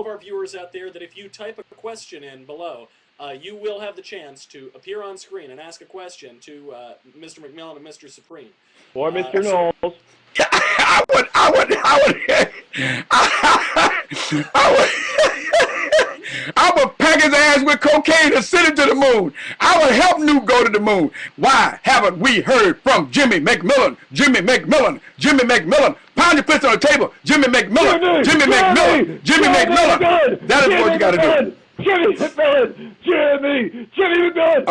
of our viewers out there that if you type a question in below, you will have the chance to appear on screen and ask a question to Mr. McMillan and Mr. Supreme. Or Mr. Knowles. I would pack his ass with cocaine and send him to the moon. I would help Newt go to the moon. Why haven't we heard from Jimmy McMillan? Jimmy McMillan. Jimmy McMillan. Pound your fist on the table. Jimmy McMillan. Jimmy McMillan. Jimmy McMillan. That is what you got to do. Jimmy McMillan! Jimmy McMillan! Jimmy McMillan!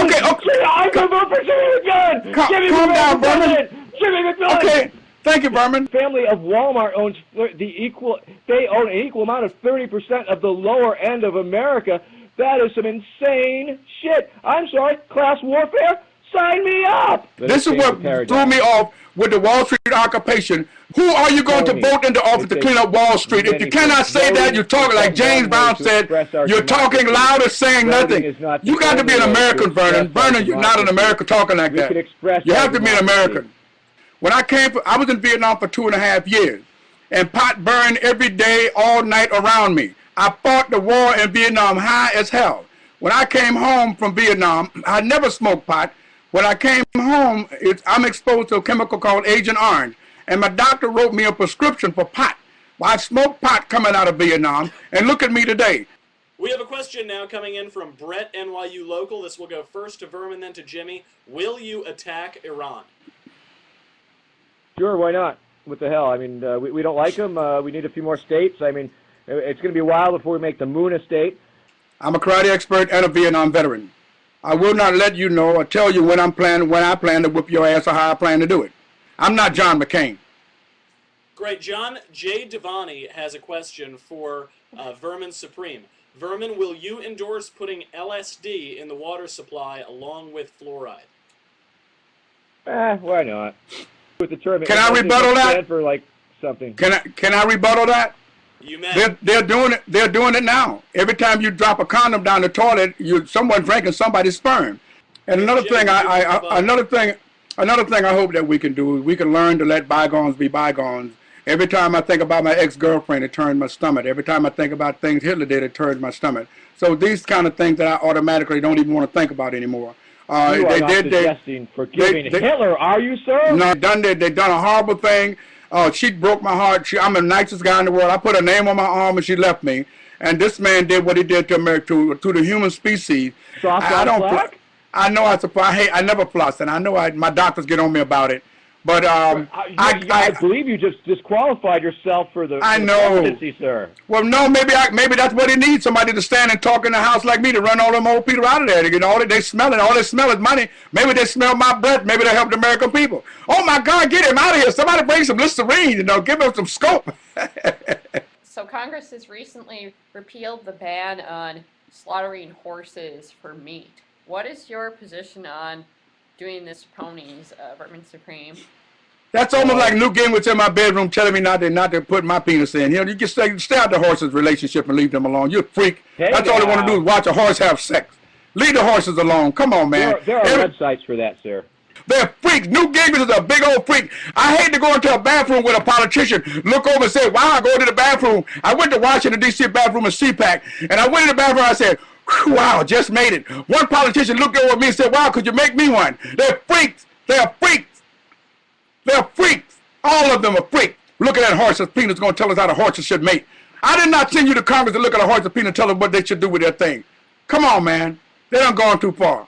Okay. I'm going to vote for Jimmy McMillan! Calm down, Vermin. Jimmy McMillan! Okay. Thank you, Vermin. The family of Walmart owns they own an equal amount of 30% of the lower end of America. That is some insane shit. I'm sorry, class warfare? Sign me up! This is what threw me off with the Wall Street occupation. Who are you going to vote into office to clean up Wall Street? If you cannot say that, you're talking like James Brown said, you're talking loud or saying nothing. You got to be an American, Vernon. Vernon, you're not an American talking like that. You have to be an American. When I was in Vietnam for 2.5 years, and pot burned every day, all night around me. I fought the war in Vietnam high as hell. When I came home from Vietnam, I never smoked pot. When I came home, I'm exposed to a chemical called Agent Orange, and my doctor wrote me a prescription for pot. Well, I smoked pot coming out of Vietnam, and look at me today. We have a question now coming in from Brett, NYU local. This will go first to Vermin, then to Jimmy. Will you attack Iran? Sure, why not? What the hell? I mean, we don't like them. We need a few more states. I mean, it's going to be a while before we make the moon a state. I'm a karate expert and a Vietnam veteran. I will not let you know or tell you when I plan to whip your ass or how I plan to do it. I'm not John McCain. Great. John J. Devani has a question for Vermin Supreme. Vermin, will you endorse putting LSD in the water supply along with fluoride? Why not? With the tournament, can I rebuttal that? For like something. Can I rebuttal that? You may. They're doing it. They're doing it now. Every time you drop a condom down the toilet, someone drinking somebody's sperm. And another thing, another thing I hope that we can do is we can learn to let bygones be bygones. Every time I think about my ex-girlfriend, it turns my stomach. Every time I think about things Hitler did, it turns my stomach. So these kind of things that I automatically don't even want to think about anymore. You are not suggesting forgiving Hitler, are you, sir? No, they done a horrible thing. She broke my heart. I'm the nicest guy in the world. I put her name on my arm and she left me. And this man did what he did to America, to the human species. I don't. I know I never floss, and I know my doctors get on me about it. But I believe you just disqualified yourself for the presidency, sir. Well, no, maybe that's what he needs, somebody to stand and talk in the house like me to run all them old people out of there. You know, they smell it. All they smell is money. Maybe they smell my breath. Maybe they help the American people. Oh, my God, get him out of here. Somebody bring some Listerine, give him some scope. So Congress has recently repealed the ban on slaughtering horses for meat. What is your position on doing this ponies, Vermin Supreme? That's almost like Newt Gingrich in my bedroom telling me not to put my penis in. You can stay out the horses' relationship and leave them alone. You're a freak. That's all they want to do is watch a horse have sex. Leave the horses alone. Come on, man. There are websites for that, sir. They're freaks. Newt Gingrich is a big old freak. I hate to go into a bathroom with a politician, look over and say, wow, I go to the bathroom. I went to Washington, D.C. bathroom in CPAC, and I went in the bathroom and I said, wow, just made it. One politician looked over at me and said, wow, could you make me one? They're freaks. They're freaks. They're freaks. All of them are freaks. Looking at horses' penis going to tell us how the horses should mate. I did not send you to Congress to look at a horse's penis and tell them what they should do with their thing. Come on, man. They done gone too far.